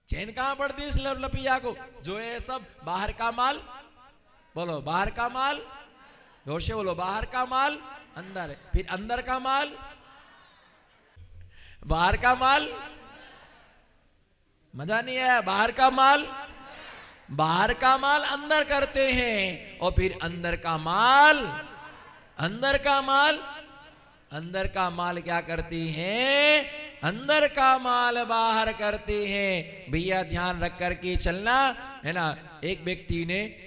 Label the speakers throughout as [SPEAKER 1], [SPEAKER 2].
[SPEAKER 1] चैन कहां पड़ती है इस लपलपिया को? जो है सब बाहर का माल, बोलो बाहर का माल, जोर से बोलो, बाहर का माल अंदर, फिर अंदर का माल, बाहर का माल, मजा नहीं आया, बाहर का माल, बाहर का माल अंदर करते हैं और फिर अंदर का माल, अंदर का माल, अंदर का माल क्या करती हैं? अंदर का माल बाहर करते हैं। भैया ध्यान रख करके चलना है ना। एक व्यक्ति ने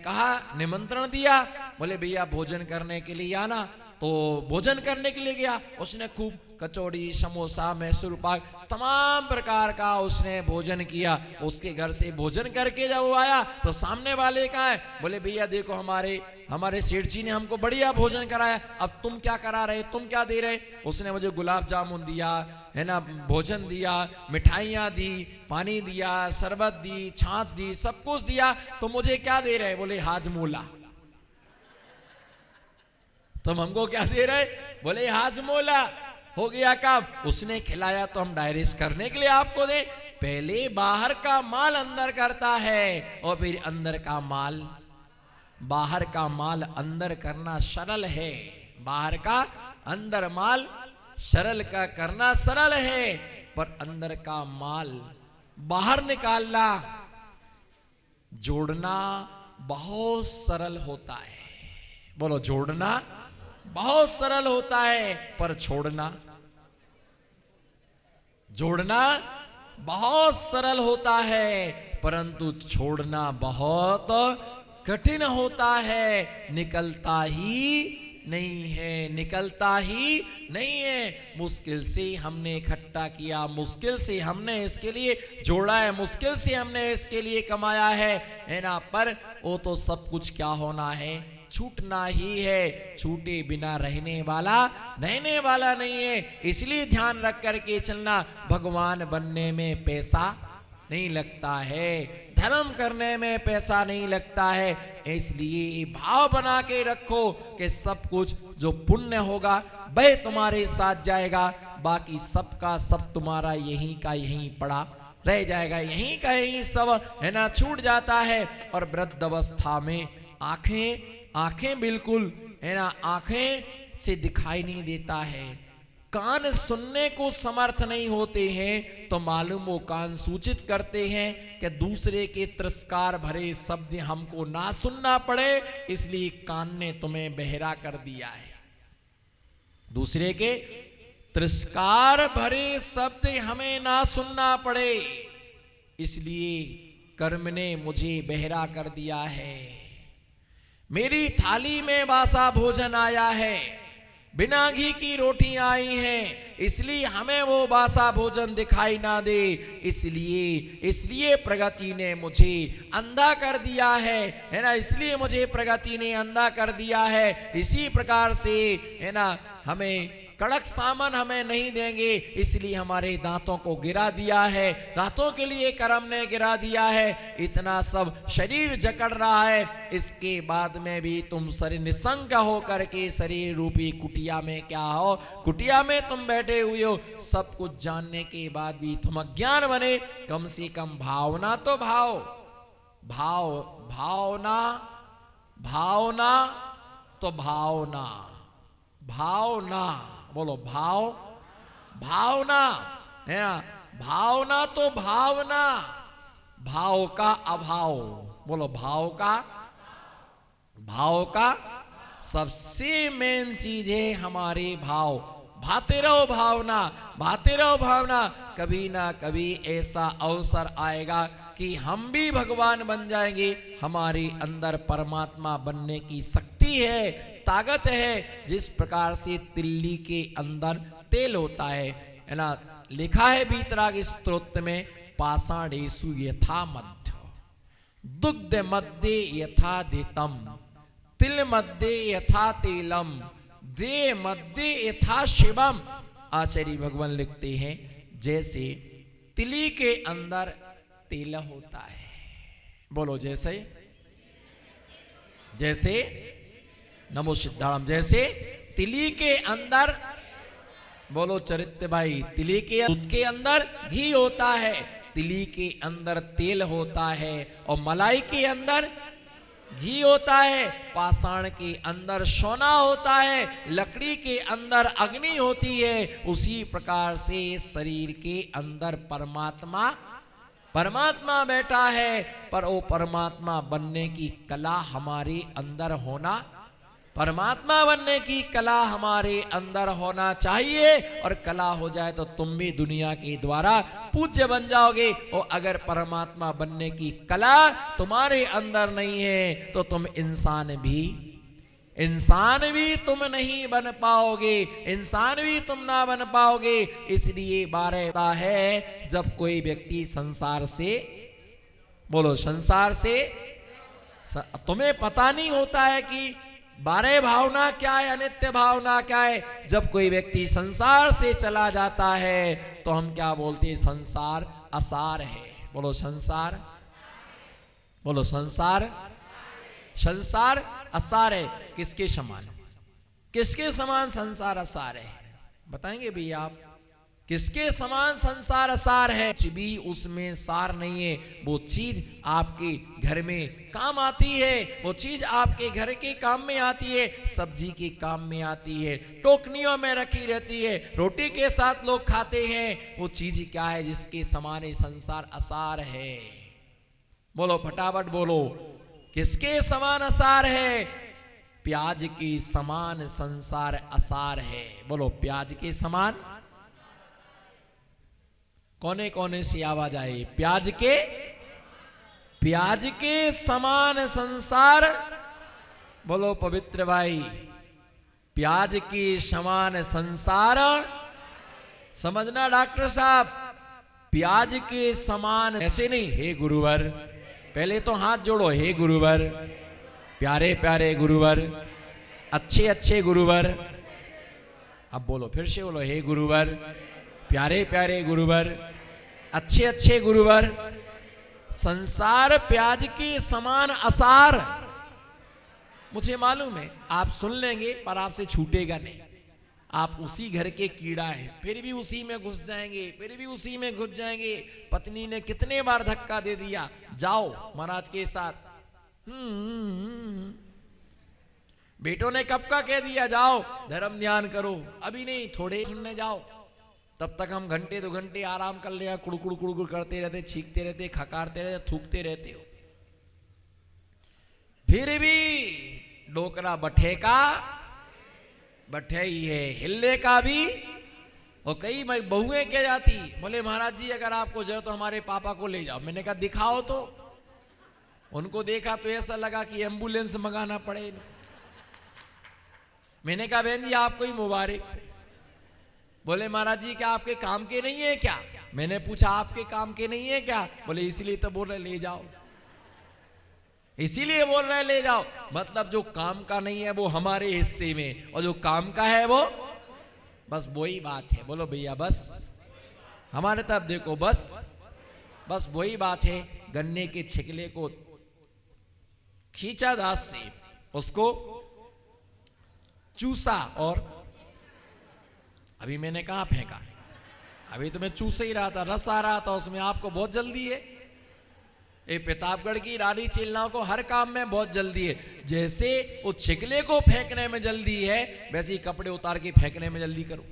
[SPEAKER 1] कहा, निमंत्रण दिया, बोले भैया भोजन करने के लिए आना। तो भोजन करने के लिए गया, उसने खूब कचौड़ी, समोसा, मैसूर पाक, तमाम प्रकार का उसने भोजन किया। उसके घर से भोजन करके जब वो आया तो सामने वाले का है, बोले भैया देखो हमारे सेठ जी ने हमको बढ़िया भोजन कराया, अब तुम क्या करा रहे, तुम क्या दे रहे? उसने मुझे गुलाब जामुन दिया है ना, भोजन दिया, मिठाइयाँ दी, पानी दिया, शरबत दी, छाछ दी, सब कुछ दिया, तो मुझे क्या दे रहे? बोले हाजमोला। तुम हमको क्या दे रहे? बोले हाजमोला। हो गया काम, उसने खिलाया तो हम डायरेक्ट करने के लिए आपको दे। पहले बाहर का माल अंदर करता है और फिर अंदर का माल, बाहर का माल अंदर करना सरल है, बाहर का अंदर माल सरल का करना सरल है, पर अंदर का माल बाहर निकालना, जोड़ना बहुत सरल होता है। बोलो, जोड़ना बहुत सरल होता है, पर छोड़ना, जोड़ना बहुत सरल होता है, परंतु छोड़ना बहुत कठिन होता है। निकलता ही नहीं है, निकलता ही नहीं है। मुश्किल से हमने इकट्ठा किया, मुश्किल से हमने इसके लिए जोड़ा है, मुश्किल से हमने इसके लिए कमाया है ना, पर वो तो सब कुछ क्या होना है? छूटना ही है। छूटे बिना रहने वाला नहीं है। इसलिए ध्यान रख करके चलना, भगवान बनने में पैसा नहीं लगता है, धर्म करने में पैसा नहीं लगता है। इसलिए भाव बना के रखो कि सब कुछ जो पुण्य होगा वह तुम्हारे साथ जाएगा, बाकी सबका सब तुम्हारा यहीं का यहीं पड़ा रह जाएगा, यहीं का यहीं सब है ना छूट जाता है। और वृद्ध अवस्था में आंखें बिल्कुल है ना, आंखें से दिखाई नहीं देता है, कान सुनने को समर्थ नहीं होते हैं, तो मालूम वो कान सूचित करते हैं कि दूसरे के तिरस्कार भरे शब्द हमको ना सुनना पड़े, इसलिए कान ने तुम्हें बहरा कर दिया है। दूसरे के तिरस्कार भरे शब्द हमें ना सुनना पड़े, इसलिए कर्म ने मुझे बहरा कर दिया है। मेरी थाली में बासा भोजन आया है, बिना घी की रोटियां आई हैं, इसलिए हमें वो बासा भोजन दिखाई ना दे। इसलिए प्रगति ने मुझे अंधा कर दिया है ना, इसलिए मुझे प्रगति ने अंधा कर दिया है। इसी प्रकार से है ना, हमें कड़क सामान हमें नहीं देंगे, इसलिए हमारे दांतों को गिरा दिया है, दांतों के लिए कर्म ने गिरा दिया है। इतना सब शरीर जकड़ रहा है, इसके बाद में भी तुम शरीर निसंग हो करके शरीर रूपी कुटिया में क्या हो, कुटिया में तुम बैठे हुए हो। सब कुछ जानने के बाद भी तुम अज्ञान बने। कम से कम भावना तो भावना तो भावना बोलो, भावना है, भावना तो भावना, भाव का अभाव, बोलो भाव का सबसे मेन चीज है हमारे भाव। भाते रहो भावना, कभी ना कभी ऐसा अवसर आएगा कि हम भी भगवान बन जाएंगे। हमारे अंदर परमात्मा बनने की शक्ति है, ताकत है। जिस प्रकार से तिल्ली के अंदर तेल होता है ना, लिखा है वीतराग स्तोत्र में, पाषाणेषु यथा मध्य, दुग्ध मध्य यथा देतम, तिल मध्य यथा तेलम, दे मध्य यथा शिवम। आचार्य भगवान लिखते हैं, जैसे तिली के अंदर तेल होता है, बोलो जैसे नमो सिद्धाराम, जैसे तिली के अंदर, बोलो चरित्र भाई, तिली के दूध के अंदर घी होता है, तिली के अंदर तेल होता है, और मलाई के अंदर घी होता है, पाषाण के अंदर सोना होता है, लकड़ी के अंदर अग्नि होती है। उसी प्रकार से शरीर के अंदर परमात्मा बैठा है। पर वो परमात्मा बनने की कला हमारे अंदर होना, परमात्मा बनने की कला हमारे अंदर होना चाहिए। और कला हो जाए तो तुम भी दुनिया के द्वारा पूज्य बन जाओगे। और अगर परमात्मा बनने की कला तुम्हारे अंदर नहीं है तो तुम इंसान भी तुम नहीं बन पाओगे, इंसान भी तुम ना बन पाओगे। इसलिए बारहता है, जब कोई व्यक्ति संसार से, बोलो संसार से, तुम्हें पता नहीं होता है कि बारह भावना क्या है, अनित्य भावना क्या है। जब कोई व्यक्ति संसार से चला जाता है तो हम क्या बोलते हैं, संसार असार है। बोलो संसार, बोलो संसार, संसार असार है। किसके समान, किसके समान संसार असार है, बताएंगे भैया आप? किसके समान संसार असार है? कुछ भी उसमें सार नहीं है। वो चीज आपके घर में काम आती है, वो चीज आपके घर के काम में आती है, सब्जी के काम में आती है, टोकनियों में रखी रहती है, रोटी के साथ लोग खाते हैं। वो चीज क्या है जिसके समान है? संसार असार है। बोलो फटाफट बोलो, किसके समान असार है? प्याज के समान संसार असार है। बोलो प्याज के समान, कोने कोने से आवाज आए, प्याज के समान संसार। बोलो पवित्र भाई, प्याज के समान संसार। समझना डॉक्टर साहब, प्याज के समान ऐसे नहीं, हे गुरुवर, पहले तो हाथ जोड़ो, हे गुरुवर, प्यारे प्यारे गुरुवर, अच्छे अच्छे गुरुवर। अब बोलो, फिर से बोलो, हे गुरुवर, प्यारे प्यारे गुरुवर, अच्छे अच्छे गुरुवर। संसार प्याज के समान असार। मुझे मालूम है आप सुन लेंगे पर आपसे छूटेगा नहीं। आप उसी घर के कीड़ा हैं, फिर भी उसी में घुस जाएंगे, फिर भी उसी में घुस जाएंगे। पत्नी ने कितने बार धक्का दे दिया, जाओ महाराज के साथ। बेटों ने कब का कह दिया, जाओ धर्म ध्यान करो, अभी नहीं, थोड़े सुनने जाओ। तब तक हम घंटे 2 घंटे आराम कर लिया, कुड़कुड़ कुड़कुड़ करते रहते, छींकते रहते, खकारते रहते, थूकते रहते हो। फिर भी डोकरा बठे का बठे ही है, हिलने का भी। और कई बहुएं कह जाती, बोले महाराज जी अगर आपको जरूरत तो हमारे पापा को ले जाओ। मैंने कहा दिखाओ तो। उनको देखा तो ऐसा लगा कि एम्बुलेंस मंगाना पड़े। मैंने कहा बहन जी आपको ही मुबारक। बोले महाराज जी क्या आपके काम के नहीं है क्या? मैंने पूछा आपके काम के नहीं है क्या? बोले इसीलिए तो बोल रहे ले जाओ, इसीलिए बोल रहे ले जाओ। मतलब जो काम का नहीं है वो हमारे हिस्से में, और जो काम का है वो बस वही बात है। बोलो भैया बस, हमारे तरफ देखो, बस वही बात है। गन्ने के छिकले को खींचा दांत से, उसको चूसा, और अभी मैंने कहा फेंका, अभी तो मैं चूस ही रहा था, रस आ रहा था उसमें। आपको बहुत जल्दी है, ये प्रतापगढ़ की रानी चिल्लाओं को हर काम में बहुत जल्दी है। जैसे वो छिकले को फेंकने में जल्दी है, वैसे ही कपड़े उतार के फेंकने में जल्दी करो।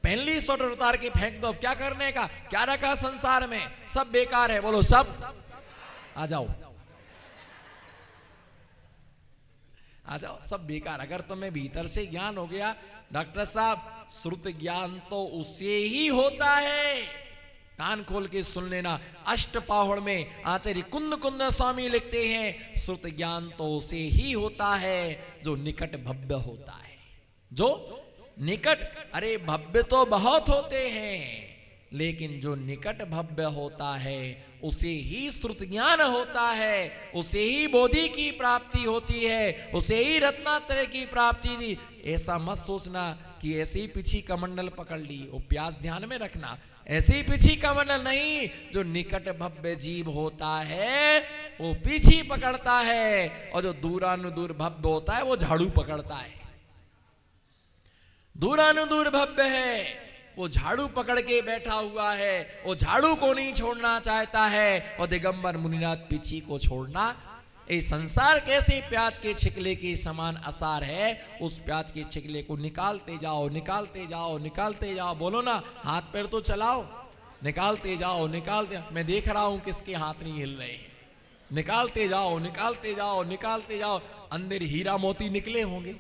[SPEAKER 1] पहली स्वेटर उतार के फेंक दो। अब क्या करने का, क्या रखा संसार में? सब बेकार है। बोलो सब आ जाओ, आ जाओ, सब बेकार। अगर तुम्हें भीतर से ज्ञान हो गया, डॉक्टर साहब श्रुत ज्ञान तो उसे ही होता है। कान खोल के सुन लेना। अष्टपाहुड़ में आचार्य कुंद कुंद स्वामी लिखते हैं, श्रुत ज्ञान तो उसे ही होता है जो निकट भव्य होता है। जो निकट, अरे भव्य तो बहुत होते हैं, लेकिन जो निकट भव्य होता है उसे ही श्रुत ज्ञान होता है, उसे ही बोधि की प्राप्ति होती है, उसे ही रत्नात्रय की प्राप्ति दी। ऐसा मत सोचना कि ऐसे ही पीछी कमंडल पकड़ ली, वो प्यास ध्यान में रखना। ऐसे ही पीछी कमंडल नहीं, जो निकट भव्य जीव होता है वो पीछी पकड़ता है, और जो दूरानुदूर भव्य होता है वो झाड़ू पकड़ता है। दूरानुदूर भव्य है, वो झाड़ू पकड़ के बैठा हुआ है, वो झाड़ू को नहीं छोड़ना चाहता है, और दिगंबर मुनिनाथ पीछे को छोड़ना। ये संसार कैसे प्याज के छिकले के समान आसार है, उस प्याज के छिकले को निकालते जाओ, निकालते जाओ, निकालते जाओ। बोलो ना, हाथ पैर तो चलाओ, निकालते जाओ, निकालते। मैं देख रहा हूं किसके हाथ नहीं हिल रहे हैं। निकालते जाओ, निकालते जाओ, निकालते जाओ। अंदर हीरा मोती निकले होंगे,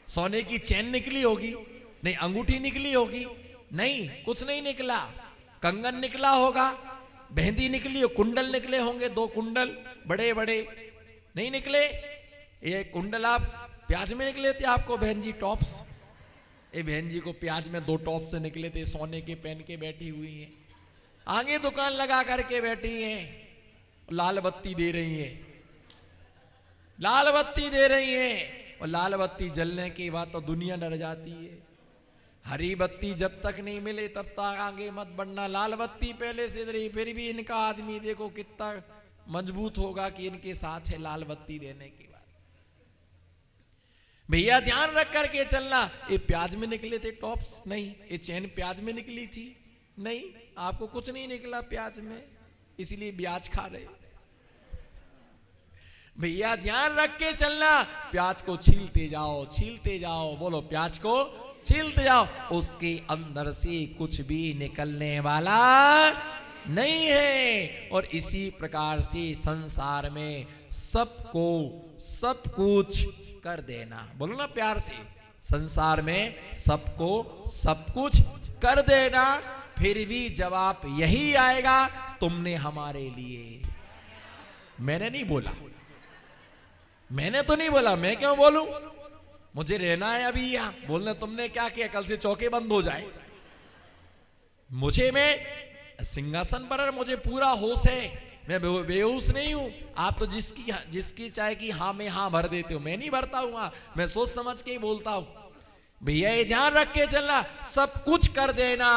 [SPEAKER 1] सोने की चैन निकली होगी, नहीं अंगूठी निकली होगी, नहीं कुछ नहीं निकला। कंगन निकला होगा, मेहंदी निकली हो, कुंडल निकले होंगे, 2 कुंडल बड़े बड़े नहीं निकले। ये कुंडल आप प्याज में निकले थे आपको बहन जी टॉप्स, ये बहन जी को प्याज में 2 टॉप से निकले थे, सोने के पहन के बैठी हुई हैं, आगे दुकान लगा करके बैठी हैं, लाल बत्ती दे रही है, लाल बत्ती दे रही है। और लाल बत्ती जलने के बाद तो दुनिया डर जाती है। हरी बत्ती जब तक नहीं मिले तब तक आगे मत बढ़ना। लाल बत्ती पहले से रही, फिर भी इनका आदमी देखो कितना मजबूत होगा कि इनके साथ है लाल बत्ती देने के बाद। भैया ध्यान रख करके चलना। ये प्याज में निकले थे टॉप्स? नहीं। ये चैन प्याज में निकली थी? नहीं। आपको कुछ नहीं निकला प्याज में, इसलिए ब्याज खा रहे। भैया ध्यान रख के चलना। प्याज को छीलते जाओ, छीलते जाओ, बोलो प्याज को छीलते जाओ, उसके अंदर से कुछ भी निकलने वाला नहीं है। और इसी प्रकार से संसार में सबको सब कुछ कर देना। बोलो ना प्यार से, संसार में सबको सब कुछ कर देना, फिर भी जवाब यही आएगा, तुमने हमारे लिए। मैंने नहीं बोला, मैंने तो नहीं बोला, मैं क्यों बोलूं? मुझे रहना है अभी यहां। बोलने तुमने क्या किया, कल से चौके बंद हो जाए। मुझे, मैं सिंहासन पर, मुझे पूरा होश है, मैं बेहोश नहीं हूं। आप तो जिसकी चाहे कि हाँ में हाँ भर देते हो, मैं नहीं भरता हूं, मैं सोच समझ के ही बोलता हूं। भैया ये ध्यान रख के चलना, सब कुछ कर देना,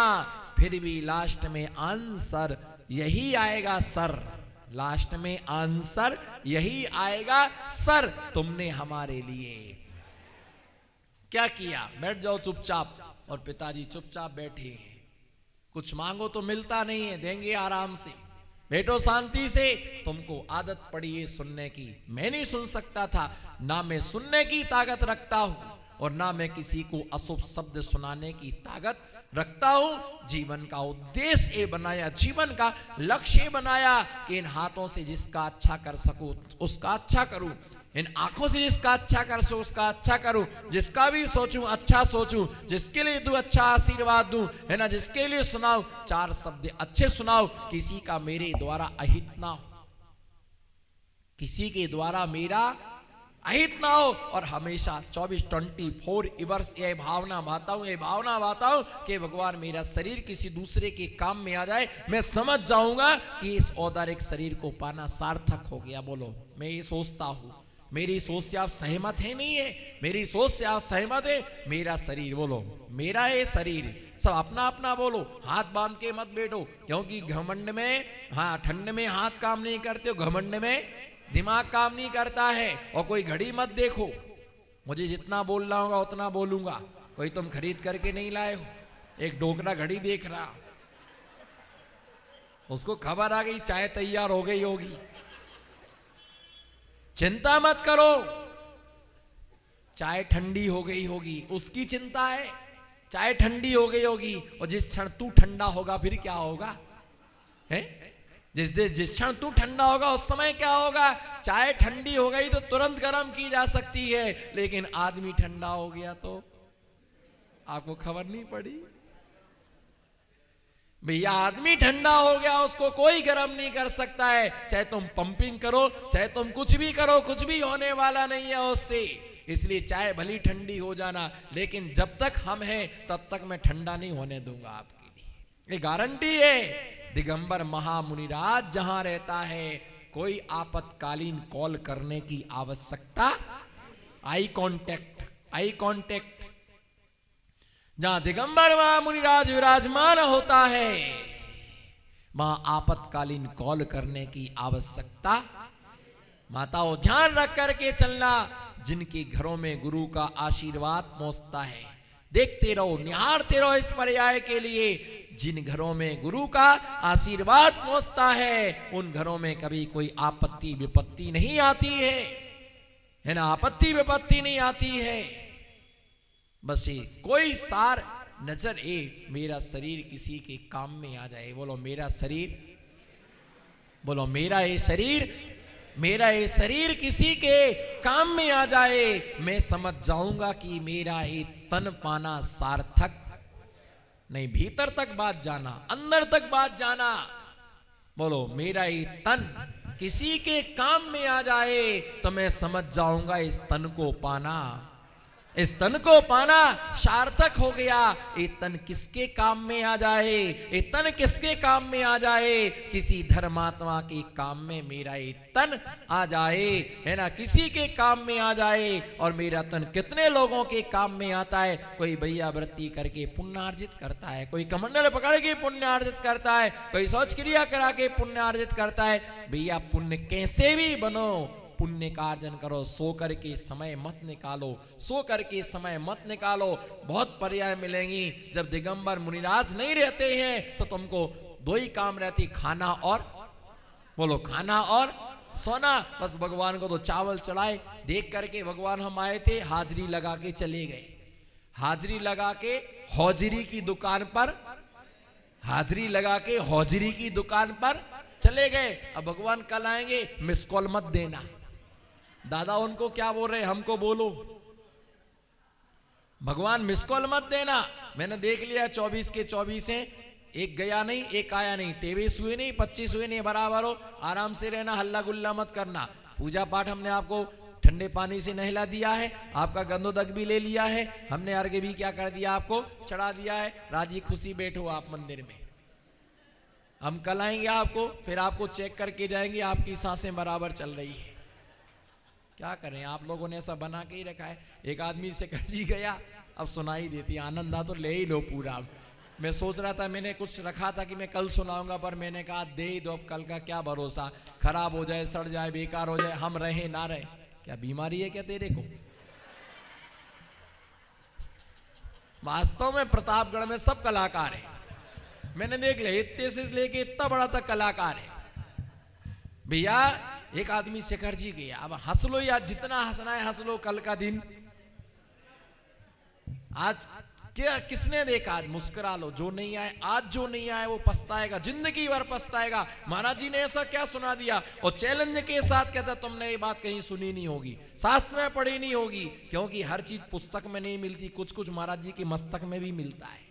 [SPEAKER 1] फिर भी लास्ट में आंसर यही आएगा सर। लास्ट में आंसर यही आएगा सर, तुमने हमारे लिए क्या किया। बैठ जाओ चुपचाप। और पिताजी चुपचाप बैठे हैं। कुछ मांगो तो मिलता नहीं है, देंगे आराम से, बैठो शांति से। तुमको आदत पड़ी है सुनने की, मैं नहीं सुन सकता था। ना मैं सुनने की ताकत रखता हूं और ना मैं किसी को अशुभ शब्द सुनाने की ताकत रखता हूं। जीवन का उद्देश्य ये बनाया, जीवन का लक्ष्य ये बनाया कि इन हाथों से जिसका अच्छा कर सकूं उसका अच्छा करूं, इन आंखों से जिसका अच्छा कर सकूं उसका अच्छा करूं, जिसका भी सोचूं अच्छा सोचूं, जिसके लिए दूं अच्छा आशीर्वाद दूं, है ना, जिसके लिए सुनाऊं 4 शब्द अच्छे सुनाऊं, किसी का मेरे द्वारा अहित ना हो, किसी के द्वारा मेरा अहित ना हो। और हमेशा 24 इवर्स ये भावना बाता हूं, ये भावना बाता हूं कि भगवान मेरा शरीर किसी दूसरे के काम में आ जाए, मैं समझ जाऊंगा कि इस औदारिक शरीर को पाना सार्थक हो गया। बोलो, मैं ये सोचता हूं। मेरी सोच से आप सहमत है? नहीं है। मेरी सोच से आप सहमत है? मेरा शरीर, बोलो मेरा है शरीर। सब अपना अपना बोलो, हाथ बांध के मत बैठो, क्योंकि घमंड में, हाँ ठंड में हाथ काम नहीं करते हो, घमंड में दिमाग काम नहीं करता है। और कोई घड़ी मत देखो, मुझे जितना बोलना होगा उतना बोलूंगा। कोई तुम खरीद करके नहीं लाए हो, एक डोकरा घड़ी देख रहा, उसको खबर आ गई चाय तैयार हो गई होगी। चिंता मत करो, चाय ठंडी हो गई होगी, उसकी चिंता है। चाय ठंडी हो गई होगी, और जिस क्षण तू ठंडा होगा फिर क्या होगा, है? जिस क्षण तू ठंडा होगा उस समय क्या होगा। चाय ठंडी हो गई तो तुरंत गर्म की जा सकती है, लेकिन आदमी ठंडा हो गया तो आपको खबर नहीं पड़ी। भैया आदमी ठंडा हो गया, उसको कोई गर्म नहीं कर सकता है। चाहे तुम पंपिंग करो, चाहे तुम कुछ भी करो, कुछ भी होने वाला नहीं है उससे। इसलिए चाहे भली ठंडी हो जाना, लेकिन जब तक हम हैं तब तक मैं ठंडा नहीं होने दूंगा आपके लिए, ये गारंटी है। दिगंबर महामुनिराज जहां रहता है, कोई आपातकालीन कॉल करने की आवश्यकता, आई कांटेक्ट, आई कांटेक्ट। जहां दिगंबर महामुनिराज विराजमान होता है, वहां आपातकालीन कॉल करने की आवश्यकता। माताओं ध्यान रख करके चलना, जिनके घरों में गुरु का आशीर्वाद पहुंचता है, देखते रहो, निहारते रहो इस पर्याय के लिए। जिन घरों में गुरु का आशीर्वाद पहुंचता है उन घरों में कभी कोई आपत्ति विपत्ति नहीं आती है ना, आपत्ति विपत्ति नहीं आती है। बस ये कोई सार नजर मेरा शरीर किसी के काम में आ जाए। बोलो मेरा शरीर, बोलो मेरा ये शरीर किसी के काम में आ जाए, मैं समझ जाऊंगा कि मेरा ये तन पाना सार्थक नहीं। भीतर तक बात जाना, अंदर तक बात जाना। बोलो मेरा ये तन किसी के काम में आ जाए तो मैं समझ जाऊंगा इस तन को पाना सार्थक हो गया। ये तन किसके काम में आ जाए, ये तन किसके काम में आ जाए, किसी धर्मात्मा के काम में मेरा ये तन आ जाए, है ना, किसी के काम में आ जाए। और मेरा तन कितने लोगों के काम में आता है। कोई भैया व्रती करके पुण्यार्जित करता है, कोई कमंडल पकड़ के पुण्यार्जित करता है, कोई शौच क्रिया करा के पुण्यार्जित करता है। भैया पुण्य कैसे भी बनो, पुण्य का अर्जन करो, सो करके समय मत निकालो। बहुत पर्याय मिलेंगी। जब दिगंबर मुनिराज नहीं रहते हैं तो तुमको दो ही काम रहती, खाना और, बोलो खाना और सोना। बस भगवान को तो चावल चढ़ाए। देख करके भगवान हम आए थे, हाजिरी लगा के चले गए। हाजिरी लगा के हौजरी की दुकान पर चले गए। अब भगवान कल आएंगे, मिस कॉल मत देना। दादा उनको क्या बोल रहे, हमको बोलो। भगवान मिस कॉल मत देना। मैंने देख लिया 24 के 24 हैं, एक गया नहीं, एक आया नहीं, 23 हुए नहीं, 25 हुए नहीं, बराबर हो। आराम से रहना, हल्ला गुल्ला मत करना। पूजा पाठ हमने आपको ठंडे पानी से नहला दिया है, आपका गंदोदक भी ले लिया है, हमने अर्घ्य भी क्या कर दिया, आपको चढ़ा दिया है। राजी खुशी बैठो आप मंदिर में। हम कल आएंगे आपको, फिर आपको चेक करके जाएंगे आपकी सांसें बराबर चल रही है। क्या करें, आप लोगों ने ऐसा बना के ही रखा है। एक आदमी से जी गया, अब सुनाई देती, आनंद आ तो ले ही लो पूरा। मैं सोच रहा था, मैंने कुछ रखा था कि मैं कल सुनाऊंगा, पर मैंने कहा दे ही दो, अब कल का क्या भरोसा, खराब हो जाए, सड़ जाए, बेकार हो जाए, हम रहे ना रहे। क्या बीमारी है क्या तेरे को? वास्तव में प्रतापगढ़ में सब कलाकार है। मैंने देख लिया, इतने से लेके इतना बड़ा तक कलाकार है भैया। एक आदमी शेखर जी गया, अब हंस लो या जितना हंसना है हंस लो, कल का दिन। आज क्या किसने देखा, आज मुस्कुरा लो। जो नहीं आए, आज जो नहीं आए वो पछताएगा, जिंदगी भर पछताएगा। महाराज जी ने ऐसा क्या सुना दिया, और चैलेंज के साथ कहता तुमने ये बात कहीं सुनी नहीं होगी, शास्त्र में पढ़ी नहीं होगी, क्योंकि हर चीज पुस्तक में नहीं मिलती, कुछ कुछ महाराज जी के मस्तक में भी मिलता है।